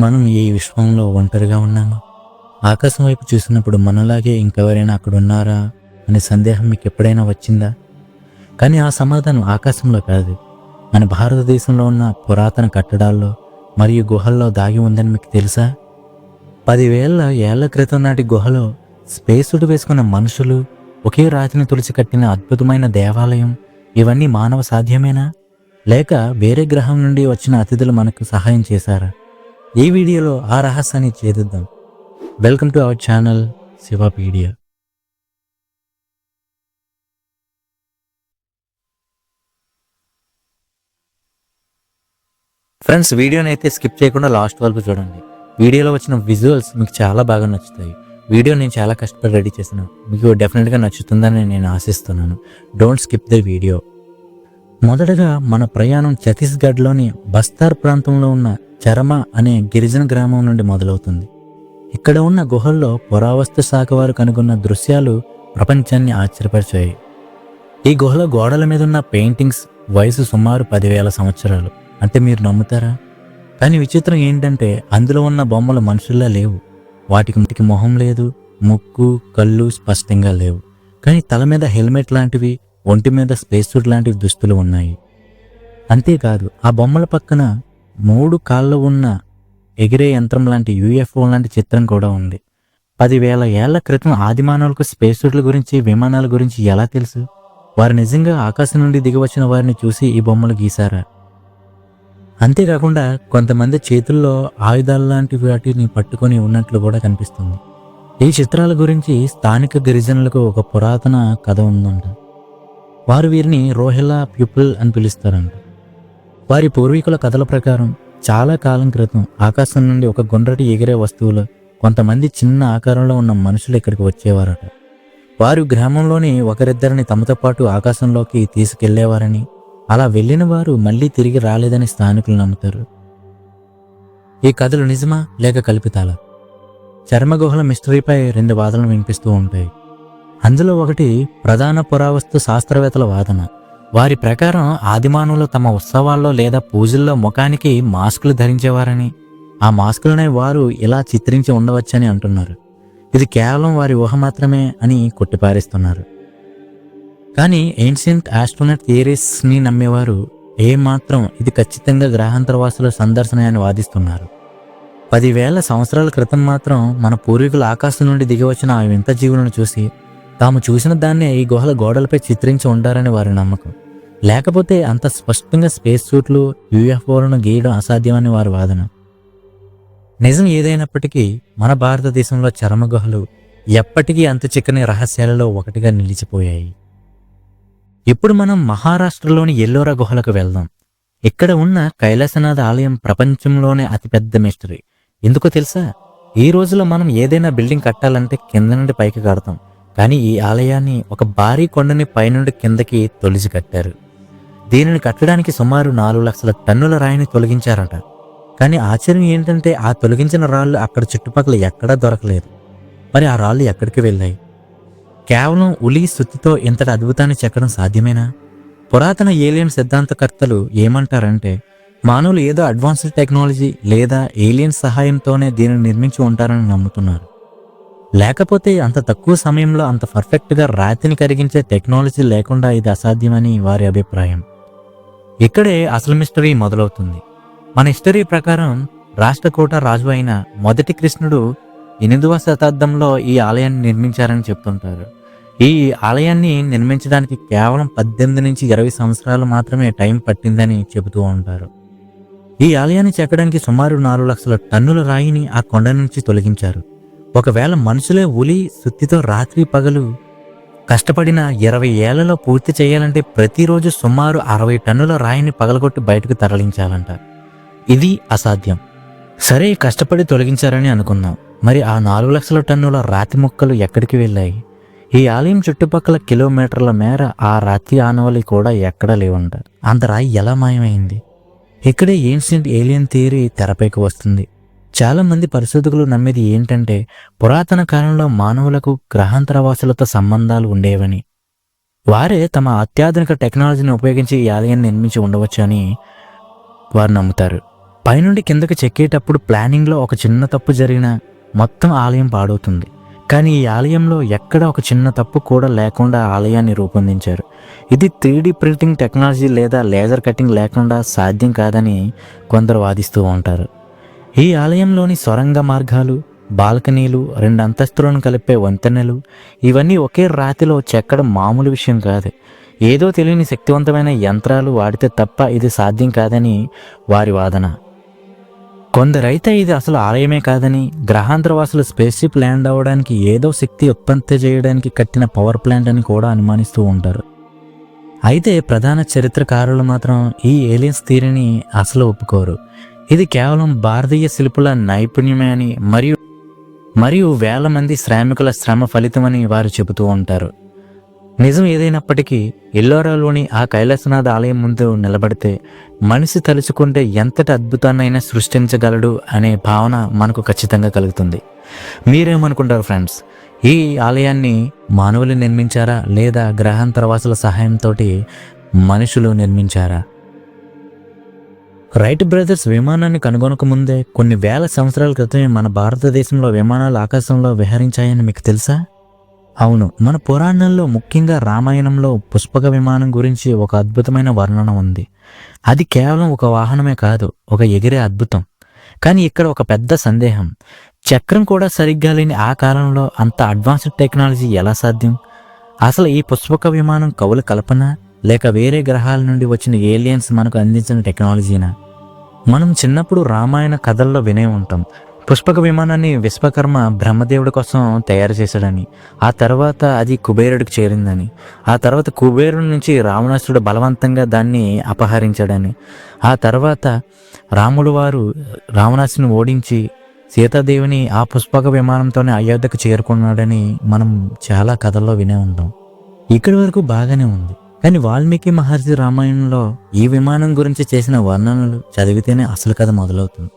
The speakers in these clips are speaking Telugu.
మనం ఈ విశ్వంలో ఒంటరిగా ఉన్నామా? ఆకాశం వైపు చూసినప్పుడు మనలాగే ఇంకెవరైనా అక్కడ ఉన్నారా అనే సందేహం మీకు ఎప్పుడైనా వచ్చిందా? కానీ ఆ సమాధానం ఆకాశంలో కాదు, మన భారతదేశంలో ఉన్న పురాతన కట్టడాల్లో మరియు గుహల్లో దాగి ఉందని మీకు తెలుసా? 10,000 ఏళ్ల క్రితం నాటి గుహలో స్పేస్ సూట్ వేసుకున్న మనుషులు, ఒకే రాతిని తుడిచి కట్టిన అద్భుతమైన దేవాలయం, ఇవన్నీ మానవ సాధ్యమేనా? లేక వేరే గ్రహం నుండి వచ్చిన అతిథులు మనకు సహాయం చేశారా? ఈ వీడియోలో ఆ రహస్యాన్ని ఛేదిద్దాం. Welcome to our channel Shivapedia. Friends, వీడియోని అయితే స్కిప్ చేయకుండా లాస్ట్ వరకు చూడండి. వీడియోలో వచ్చిన విజువల్స్ మీకు చాలా బాగా నచ్చుతాయి. వీడియో నేను చాలా కష్టపడి రెడీ చేశాను, మీకు డెఫినెట్గా నచ్చుతుందని నేను ఆశిస్తున్నాను. Don't skip the video. మొదటగా మన ప్రయాణం ఛత్తీస్గఢ్లోని బస్తార్ ప్రాంతంలో ఉన్న చరమ అనే గిరిజన గ్రామం నుండి మొదలవుతుంది. ఇక్కడ ఉన్న గుహల్లో పురావస్తు శాఖ వారు కనుగొన్న దృశ్యాలు ప్రపంచాన్ని ఆశ్చర్యపరిచాయి. ఈ గుహల గోడల మీద ఉన్న పెయింటింగ్స్ వయసు సుమారు 10,000 సంవత్సరాలు. అంటే మీరు నమ్ముతారా? కానీ విచిత్రం ఏంటంటే అందులో ఉన్న బొమ్మలు మనుషుల్లా లేవు. వాటికి మొహం లేదు, ముక్కు కళ్ళు స్పష్టంగా లేవు. కానీ తల మీద హెల్మెట్ లాంటివి, ఒంటి మీద స్పేస్ సూట్ లాంటి దుస్తులు ఉన్నాయి. అంతేకాదు ఆ బొమ్మల పక్కన 3 కాళ్ళు ఉన్న ఎగిరే యంత్రం లాంటి యూఎఫ్ఓ లాంటి చిత్రం కూడా ఉంది. 10,000 ఏళ్ల క్రితం ఆదిమానవులకు స్పేస్ సూట్ల గురించి, విమానాల గురించి ఎలా తెలుసు? వారు నిజంగా ఆకాశం నుండి దిగివచ్చిన వారిని చూసి ఈ బొమ్మలు గీశారా? అంతేకాకుండా కొంతమంది చేతుల్లో ఆయుధాల లాంటి వాటిని పట్టుకొని ఉన్నట్లు కూడా కనిపిస్తుంది. ఈ చిత్రాల గురించి స్థానిక గిరిజనులకు ఒక పురాతన కథ ఉందంట. వారు వీరిని రోహిల్లా పీపుల్ అని పిలుస్తారంట. వారి పూర్వీకుల కథల ప్రకారం చాలా కాలం క్రితం ఆకాశం నుండి ఒక గుండ్రటి ఎగిరే వస్తువులు, కొంతమంది చిన్న ఆకారంలో ఉన్న మనుషులు ఇక్కడికి వచ్చేవారట. వారు గ్రామంలోని ఒకరిద్దరిని తమతో పాటు ఆకాశంలోకి తీసుకెళ్లేవారని, అలా వెళ్ళిన వారు మళ్ళీ తిరిగి రాలేదని స్థానికులు నమ్ముతారు. ఈ కథలు నిజమా లేక కల్పితాలా? చర్మగుహల మిస్టరీపై 2 వాదనలు వినిపిస్తూ ఉంటాయి. అందులో ఒకటి ప్రధాన పురావస్తు శాస్త్రవేత్తల వాదన. వారి ప్రకారం ఆదిమానవులు తమ ఉత్సవాల్లో లేదా పూజల్లో ముఖానికి మాస్కులు ధరించేవారని, ఆ మాస్కులనే వారు ఇలా చిత్రించి ఉండవచ్చని అంటున్నారు. ఇది కేవలం వారి ఊహ మాత్రమే అని కొట్టిపారేస్తున్నారు. కానీ ఏన్షియంట్ ఆస్ట్రోనట్ థియరీస్ని నమ్మేవారు ఏమాత్రం ఇది ఖచ్చితంగా గ్రహాంతరవాసుల సందర్శన అని వాదిస్తున్నారు. 10,000 సంవత్సరాల క్రితం మాత్రం మన పూర్వీకులు ఆకాశం నుండి దిగివచ్చిన ఆ వింత జీవులను చూసి తాము చూసిన దాన్నే ఈ గుహల గోడలపై చిత్రించి ఉంటారని వారి నమ్మకం. లేకపోతే అంత స్పష్టంగా స్పేస్ సూట్లు, యూఎఫ్ఓలను గీయడం అసాధ్యమని వారి వాదన. నిజం ఏదైనప్పటికీ మన భారతదేశంలో చర్మ గుహలు ఎప్పటికీ అంత చిక్కని రహస్యాలలో ఒకటిగా నిలిచిపోయాయి. ఇప్పుడు మనం మహారాష్ట్రలోని ఎల్లోరా గుహలకు వెళ్దాం. ఇక్కడ ఉన్న కైలాసనాథ ఆలయం ప్రపంచంలోనే అతిపెద్ద మిస్టరీ. ఎందుకో తెలుసా? ఈ రోజులో మనం ఏదైనా బిల్డింగ్ కట్టాలంటే కింద నుండి పైకి కడతాం. కానీ ఈ ఆలయాన్ని ఒక భారీ కొండని పైనుండి కిందకి తొలిచి కట్టారు. దీనిని కట్టడానికి సుమారు 4 లక్షల టన్నుల రాయిని తొలగించారట. కానీ ఆశ్చర్యం ఏంటంటే ఆ తొలగించిన రాళ్ళు అక్కడ చుట్టుపక్కల ఎక్కడా దొరకలేదు. మరి ఆ రాళ్ళు ఎక్కడికి వెళ్ళాయి? కేవలం ఉలి సుత్తితో ఇంతటి అద్భుతాన్ని చెక్కడం సాధ్యమేనా? పురాతన ఏలియన్ సిద్ధాంతకర్తలు ఏమంటారంటే, మానవులు ఏదో అడ్వాన్స్డ్ టెక్నాలజీ లేదా ఏలియన్ సహాయంతోనే దీనిని నిర్మించి ఉంటారని నమ్ముతున్నారు. లేకపోతే అంత తక్కువ సమయంలో అంత పర్ఫెక్ట్గా రాతిని కరిగించే టెక్నాలజీ లేకుండా ఇది అసాధ్యమని వారి అభిప్రాయం. ఇక్కడే అసలు మిస్టరీ మొదలవుతుంది. మన హిస్టరీ ప్రకారం రాష్ట్రకూట రాజు అయిన మొదటి కృష్ణుడు 8వ శతాబ్దంలో ఈ ఆలయాన్ని నిర్మించారని చెప్తుంటారు. ఈ ఆలయాన్ని నిర్మించడానికి కేవలం 18 నుంచి 20 సంవత్సరాలు మాత్రమే టైం పట్టిందని చెబుతూ ఉంటారు. ఈ ఆలయాన్ని చెక్కడానికి సుమారు 4 లక్షల టన్నుల రాయిని ఆ కొండ నుంచి తొలగించారు. ఒకవేళ మనుషులే ఉలి సుత్తితో రాత్రి పగలు కష్టపడిన 20 ఏళ్లలో పూర్తి చేయాలంటే ప్రతిరోజు సుమారు 60 టన్నుల రాయిని పగలగొట్టి బయటకు తరలించాలంట. ఇది అసాధ్యం. సరే, కష్టపడి తొలగించారని అనుకుందాం. మరి ఆ 4 లక్షల టన్నుల రాతి ముక్కలు ఎక్కడికి వెళ్ళాయి? ఈ ఆలయం చుట్టుపక్కల కిలోమీటర్ల మేర ఆ రాతి ఆనవలి కూడా ఎక్కడా లేవంట. అంత రాయి ఎలా మాయమైంది? ఇక్కడే ఏన్షియంట్ ఏలియన్ థియరీ తెరపైకి వస్తుంది. చాలా మంది పరిశోధకులు నమ్మేది ఏంటంటే, పురాతన కాలంలో మానవులకు గ్రహాంతరవాసులతో సంబంధాలు ఉండేవని, వారే తమ అత్యాధునిక టెక్నాలజీని ఉపయోగించి ఈ ఆలయాన్ని నిర్మించి ఉండవచ్చు అని వారు నమ్ముతారు. పైనుండి కిందకి చెక్కేటప్పుడు ప్లానింగ్లో ఒక చిన్న తప్పు జరిగిన మొత్తం ఆలయం పాడవుతుంది. కానీ ఈ ఆలయంలో ఎక్కడ ఒక చిన్న తప్పు కూడా లేకుండా ఆలయాన్ని రూపొందించారు. ఇది 3D ప్రింటింగ్ టెక్నాలజీ లేదా లేజర్ కటింగ్ లేకుండా సాధ్యం కాదని కొందరు వాదిస్తూ ఉంటారు. ఈ ఆలయంలోని సొరంగ మార్గాలు, బాల్కనీలు, 2 అంతస్తులను కలిపే వంతెనలు, ఇవన్నీ ఒకే రాతిలో చెక్కడం మామూలు విషయం కాదు. ఏదో తెలియని శక్తివంతమైన యంత్రాలు వాడితే తప్ప ఇది సాధ్యం కాదని వారి వాదన. కొందరైతే ఇది అసలు ఆలయమే కాదని, గ్రహాంతరవాసులు స్పేస్‌షిప్ ల్యాండ్ అవ్వడానికి ఏదో శక్తి ఉత్పత్తి చేయడానికి కట్టిన పవర్ ప్లాంట్ అని కూడా అనుమానిస్తూ ఉంటారు. అయితే ప్రధాన చరిత్రకారులు మాత్రం ఈ ఏలియన్స్ థియరీని అసలు ఒప్పుకోరు. ఇది కేవలం భారతీయ శిల్పుల నైపుణ్యమే అని మరియు వేల మంది శ్రామికుల శ్రమ ఫలితమని వారు చెబుతూ ఉంటారు. నిజం ఏదైనప్పటికీ ఎల్లోరాలోని ఆ కైలాసనాథ ఆలయం ముందు నిలబడితే మనిషి తలుచుకుంటే ఎంతటి అద్భుతాన్నైనా సృష్టించగలడు అనే భావన మనకు ఖచ్చితంగా కలుగుతుంది. మీరేమనుకుంటారు ఫ్రెండ్స్? ఈ ఆలయాన్ని మానవులు నిర్మించారా లేదా గ్రహాంతరవాసుల సహాయంతో మనుషులు నిర్మించారా? రైట్ బ్రదర్స్ విమానాన్ని కనుగొనక ముందే కొన్ని వేల సంవత్సరాల క్రితమే మన భారతదేశంలో విమానాలు ఆకాశంలో విహరించాయని మీకు తెలుసా? అవును, మన పురాణాల్లో ముఖ్యంగా రామాయణంలో పుష్పక విమానం గురించి ఒక అద్భుతమైన వర్ణన ఉంది. అది కేవలం ఒక వాహనమే కాదు, ఒక ఎగిరే అద్భుతం. కానీ ఇక్కడ ఒక పెద్ద సందేహం. చక్రం కూడా సరిగ్గా లేని ఆ కాలంలో అంత అడ్వాన్స్డ్ టెక్నాలజీ ఎలా సాధ్యం? అసలు ఈ పుష్పక విమానం కవుల కల్పన లేక వేరే గ్రహాల నుండి వచ్చిన ఏలియన్స్ మనకు అందించిన టెక్నాలజీనా? మనం చిన్నప్పుడు రామాయణ కథల్లో వినే ఉంటాం, పుష్పక విమానాన్ని విశ్వకర్మ బ్రహ్మదేవుడి కోసం తయారు చేశాడని, ఆ తర్వాత అది కుబేరుడికి చేరిందని, ఆ తర్వాత కుబేరుడి నుంచి రావణాసురుడు బలవంతంగా దాన్ని అపహరించాడని, ఆ తర్వాత రాముడు వారు రావణాసుని ఓడించి సీతాదేవిని ఆ పుష్పక విమానంతోనే అయోధ్యకు చేరుకున్నాడని మనం చాలా కథల్లో వినే ఉంటాం. ఇక్కడి వరకు బాగానే ఉంది. కానీ వాల్మీకి మహర్షి రామాయణంలో ఈ విమానం గురించి చేసిన వర్ణనలు చదివితేనే అసలు కథ మొదలవుతుంది.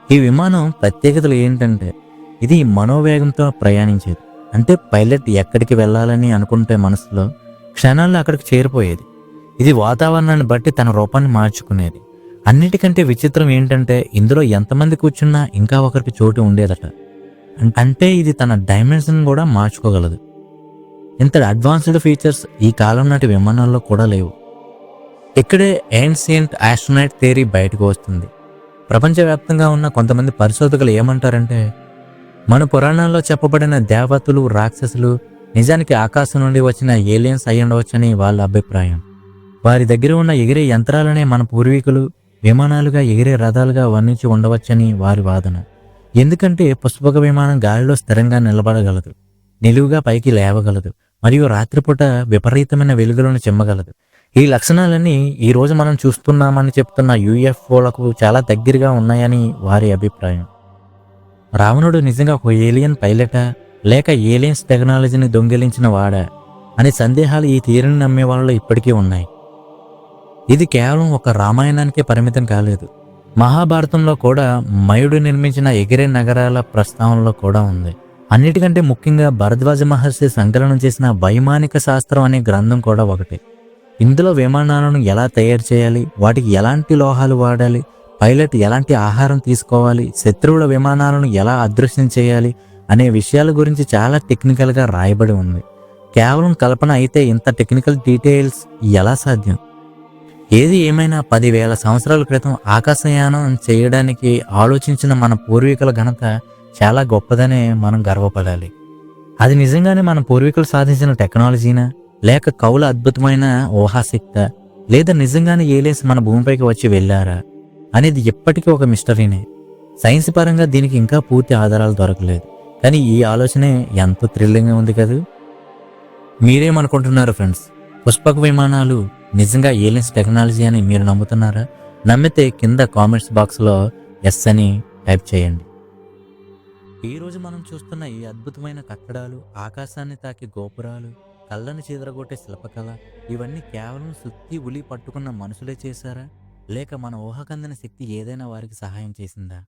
ఈ విమానం ప్రత్యేకతలు ఏంటంటే ఇది మనోవేగంతో ప్రయాణించేది. అంటే పైలట్ ఎక్కడికి వెళ్ళాలని అనుకుంటే మనసులో క్షణాల్లో అక్కడికి చేరిపోయేది. ఇది వాతావరణాన్ని బట్టి తన రూపాన్ని మార్చుకునేది. అన్నిటికంటే విచిత్రం ఏంటంటే ఇందులో ఎంతమంది కూర్చున్నా ఇంకా ఒకరికి చోటు ఉండేదట. అంటే ఇది తన డైమెన్షన్ కూడా మార్చుకోగలదు. ఇంత అడ్వాన్స్డ్ ఫీచర్స్ ఈ కాలం నాటి విమానాల్లో కూడా లేవు. ఇక్కడే ఏన్షియంట్ ఆస్ట్రోనైట్ థియరీ బయటకు వస్తుంది. ప్రపంచవ్యాప్తంగా ఉన్న కొంతమంది పరిశోధకులు ఏమంటారంటే మన పురాణాల్లో చెప్పబడిన దేవతలు, రాక్షసులు నిజానికి ఆకాశం నుండి వచ్చిన ఏలియన్స్ అయి ఉండవచ్చని వాళ్ళ అభిప్రాయం. వారి దగ్గర ఉన్న ఎగిరే యంత్రాలనే మన పూర్వీకులు విమానాలుగా, ఎగిరే రథాలుగా వర్ణించి ఉండవచ్చని వారి వాదన. ఎందుకంటే పుష్పక విమానం గాలిలో స్థిరంగా నిలబడగలదు, నిలువుగా పైకి లేవగలదు మరియు రాత్రిపూట విపరీతమైన వెలుగులను చిమ్మగలదు. ఈ లక్షణాలన్నీ ఈరోజు మనం చూస్తున్నామని చెప్తున్న యూఎఫ్ఓలకు చాలా దగ్గరగా ఉన్నాయని వారి అభిప్రాయం. రావణుడు నిజంగా ఒక ఏలియన్ పైలటా లేక ఏలియన్స్ టెక్నాలజీని దొంగిలించిన వాడా అనే సందేహాలు ఈ థియరీని నమ్మే వాళ్ళలో ఇప్పటికీ ఉన్నాయి. ఇది కేవలం ఒక రామాయణానికే పరిమితం కాలేదు. మహాభారతంలో కూడా మయుడు నిర్మించిన ఎగిరే నగరాల ప్రస్తావనలో కూడా ఉంది. అన్నిటికంటే ముఖ్యంగా భరద్వాజ మహర్షి సంకలనం చేసిన వైమానిక శాస్త్రం అనే గ్రంథం కూడా ఒకటి. ఇందులో విమానాలను ఎలా తయారు చేయాలి, వాటికి ఎలాంటి లోహాలు వాడాలి, పైలట్ ఎలాంటి ఆహారం తీసుకోవాలి, శత్రువుల విమానాలను ఎలా అదృశ్యం చేయాలి అనే విషయాల గురించి చాలా టెక్నికల్గా రాయబడి ఉంది. కేవలం కల్పన అయితే ఇంత టెక్నికల్ డీటెయిల్స్ ఎలా సాధ్యం? ఏది ఏమైనా 10,000 సంవత్సరాల క్రితం ఆకాశయానం చేయడానికి ఆలోచించిన మన పూర్వీకుల ఘనత చాలా గొప్పదనే మనం గర్వపడాలి. అది నిజంగానే మన పూర్వీకులు సాధించిన టెక్నాలజీనా లేక కవుల అద్భుతమైన ఊహాశక్త లేదా నిజంగానే ఏలియన్స్ మన భూమిపైకి వచ్చి వెళ్ళారా అనేది ఎప్పటికీ ఒక మిస్టరీనే. సైన్స్ పరంగా దీనికి ఇంకా పూర్తి ఆధారాలు దొరకలేదు. కానీ ఈ ఆలోచనే ఎంతో థ్రిల్లింగ్గా ఉంది కదా. మీరేమనుకుంటున్నారు ఫ్రెండ్స్? పుష్పక విమానాలు నిజంగా ఏలియన్స్ టెక్నాలజీ అని మీరు నమ్ముతున్నారా? నమ్మితే కింద కామెంట్స్ బాక్స్లో ఎస్ అని టైప్ చేయండి. ఈరోజు మనం చూస్తున్న ఈ అద్భుతమైన కట్టడాలు, ఆకాశాన్ని తాకి గోపురాలు, కళ్ళని చెదరగొట్టే శిల్పకళ, ఇవన్నీ కేవలం సుత్తి ఉలి పట్టుకున్న మనుషులే చేశారా లేక మన ఊహకందని శక్తి ఏదైనా వారికి సహాయం చేసిందా?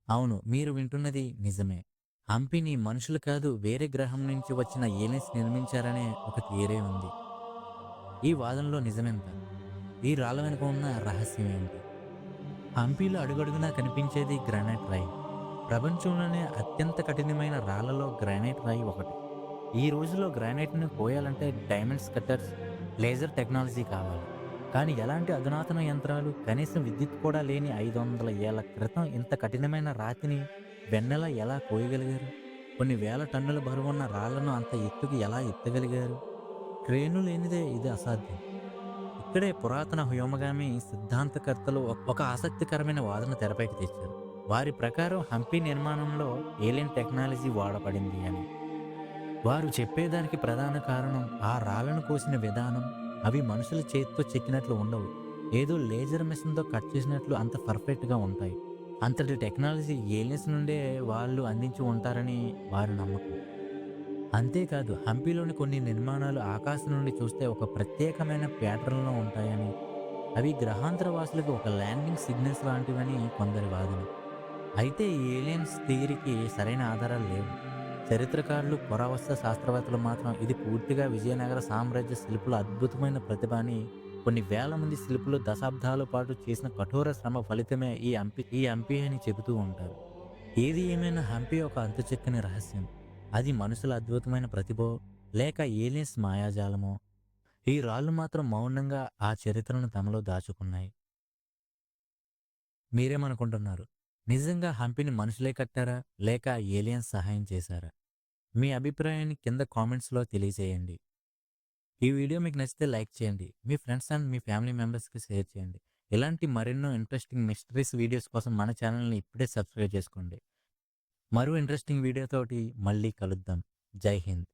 అవును, మీరు వింటున్నది నిజమే. హంపీని మనుషులు కాదు వేరే గ్రహం నుంచి వచ్చిన ఏలియన్స్ నిర్మించారనే ఒక థియరీ ఉంది. ఈ వాదనలో నిజమెంత? ఈ రాళ్ళ వెనుక ఉన్న రహస్యం ఏంటి? హంపీలో అడుగడుగునా కనిపించేది గ్రానైట్ రాయి. ప్రపంచంలోనే అత్యంత కఠినమైన రాళ్లలో గ్రానైట్ రాయి ఒకటి. ఈ రోజుల్లో గ్రానైట్‌ని కోయాలంటే డైమండ్స్ కట్టర్స్, లేజర్ టెక్నాలజీ కావాలి. కానీ ఎలాంటి అధునాతన యంత్రాలు, కనీసం విద్యుత్ కూడా లేని 500 ఏళ్ల క్రితం ఇంత కఠినమైన రాతిని వెన్నెలా ఎలా కోయగలిగారు? కొన్ని వేల టన్నుల బరువున్న రాళ్లను అంత ఎత్తుకి ఎలా ఎత్తగలిగారు? క్రేన్లు లేనిదే ఇది అసాధ్యం. ఇక్కడే పురాతన వ్యోమగామి సిద్ధాంతకర్తలు ఒక ఆసక్తికరమైన వాదన తెరపైకి తెచ్చారు. వారి ప్రకారం హంపీ నిర్మాణంలో ఏలియన్ టెక్నాలజీ వాడబడింది అని. వారు చెప్పేదానికి ప్రధాన కారణం ఆ రాళ్లను కోసిన విధానం. అవి మనుషుల చేతితో చెక్కినట్లు ఉండవు. ఏదో లేజర్ మెషిన్తో కట్ చేసినట్లు అంత పర్ఫెక్ట్గా ఉంటాయి. అంతటి టెక్నాలజీ ఏలియన్స్ నుండే వాళ్ళు అందించి ఉంటారని వారి నమ్మకం. అంతేకాదు హంపీలోని కొన్ని నిర్మాణాలు ఆకాశం నుండి చూస్తే ఒక ప్రత్యేకమైన ప్యాటర్న్లో ఉంటాయని, అవి గ్రహాంతర వాసులకు ఒక ల్యాండింగ్ సిగ్నల్స్ లాంటివని కొందరి వాదన. అయితే ఈ ఏలియన్స్ థియరీకి సరైన ఆధారాలు లేవు. చరిత్రకారులు, పురావస్తు శాస్త్రవేత్తలు మాత్రం ఇది పూర్తిగా విజయనగర సామ్రాజ్య శిల్పుల అద్భుతమైన ప్రతిభ అని, కొన్ని వేల మంది శిల్పులు దశాబ్దాల పాటు చేసిన కఠోర శ్రమ ఫలితమే ఈ హంపీ అని చెబుతూ ఉంటారు. ఏది ఏమైనా హంపీ ఒక అంతుచిక్కని రహస్యం. అది మనుషుల అద్భుతమైన ప్రతిభో లేక ఏలియన్స్ మాయాజాలమో, ఈ రాళ్ళు మాత్రం మౌనంగా ఆ చరిత్రను తమలో దాచుకున్నాయి. మీరేమనుకుంటున్నారు? నిజంగా హంపీని మనుషులే కట్టారా లేక ఏలియన్స్ సహాయం చేశారా? మీ అభిప్రాయాన్ని కింద కామెంట్స్లో తెలియజేయండి. ఈ వీడియో మీకు నచ్చితే లైక్ చేయండి. మీ ఫ్రెండ్స్ అండ్ మీ ఫ్యామిలీ మెంబర్స్కి షేర్ చేయండి. ఇలాంటి మరెన్నో ఇంట్రెస్టింగ్ మిస్టరీస్ వీడియోస్ కోసం మన ఛానల్ని ఇప్పుడే సబ్స్క్రైబ్ చేసుకోండి. మరో ఇంట్రెస్టింగ్ వీడియోతోటి మళ్ళీ కలుద్దాం. జై హింద్.